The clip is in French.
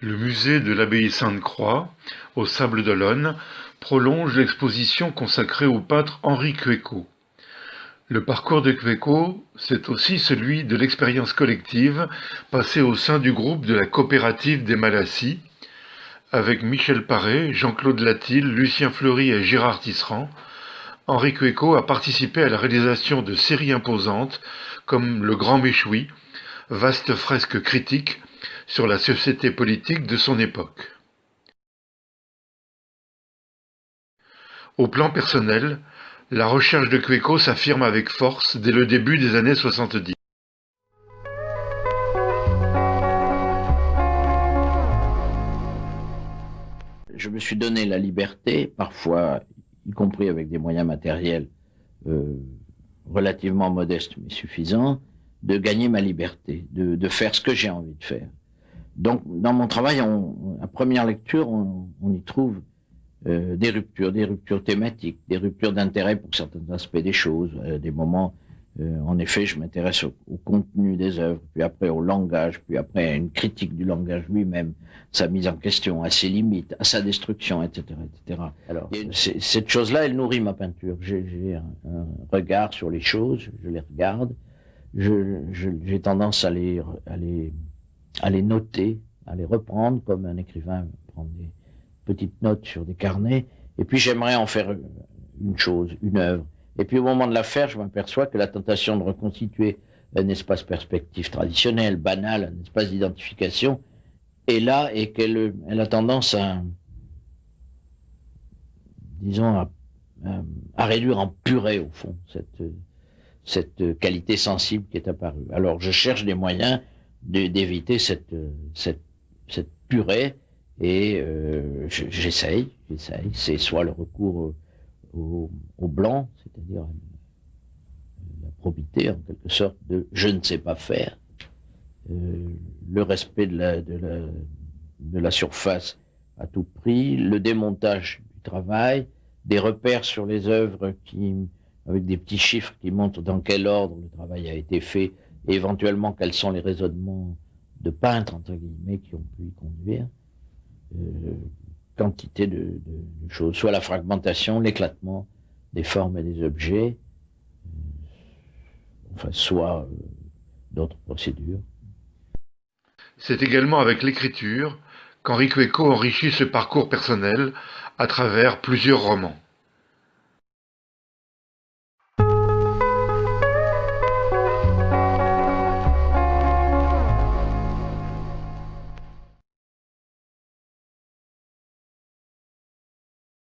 Le musée de l'abbaye Sainte-Croix, aux Sables-d'Olonne, prolonge l'exposition consacrée au peintre Henri Quéco. Le parcours de Quéco, c'est aussi celui de l'expérience collective passée au sein du groupe de la coopérative des Malassis, avec Michel Paré, Jean-Claude Latil, Lucien Fleury et Gérard Tisserand. Henri Quéco a participé à la réalisation de séries imposantes comme Le Grand Méchoui, vaste fresque critique sur la société politique de son époque. Au plan personnel, la recherche de Quéco s'affirme avec force dès le début des années 70. Je me suis donné la liberté, parfois, y compris avec des moyens matériels euh, relativement modestes mais suffisants, de gagner ma liberté, de faire ce que j'ai envie de faire. Donc, dans mon travail, à première lecture, on y trouve des ruptures thématiques, des ruptures d'intérêt pour certains aspects des choses, des moments. En effet, je m'intéresse au contenu des œuvres, puis après au langage, puis après à une critique du langage lui-même, sa mise en question, à ses limites, à sa destruction, etc., etc. Alors, cette chose-là, elle nourrit ma peinture. J'ai un regard sur les choses, je les regarde, j'ai tendance à les noter, à les reprendre comme un écrivain prend des petites notes sur des carnets, et puis j'aimerais en faire une chose, une œuvre. Et puis au moment de la faire, je m'aperçois que la tentation de reconstituer un espace perspective traditionnel, banal, un espace d'identification, est là et elle a tendance disons, à réduire en purée, au fond, cette qualité sensible qui est apparue. Alors je cherche des moyens d'éviter cette purée, et j'essaye. C'est soit le recours au blanc, c'est-à-dire la probité en quelque sorte de je ne sais pas faire, le respect de la surface à tout prix, le démontage du travail, des repères sur les œuvres avec des petits chiffres qui montrent dans quel ordre le travail a été fait et éventuellement quels sont les raisonnements de peintres, entre guillemets, qui ont pu y conduire. Quantité de choses, soit la fragmentation, l'éclatement des formes et des objets, soit d'autres procédures. C'est également avec l'écriture qu'Henri Quéco enrichit ce parcours personnel à travers plusieurs romans.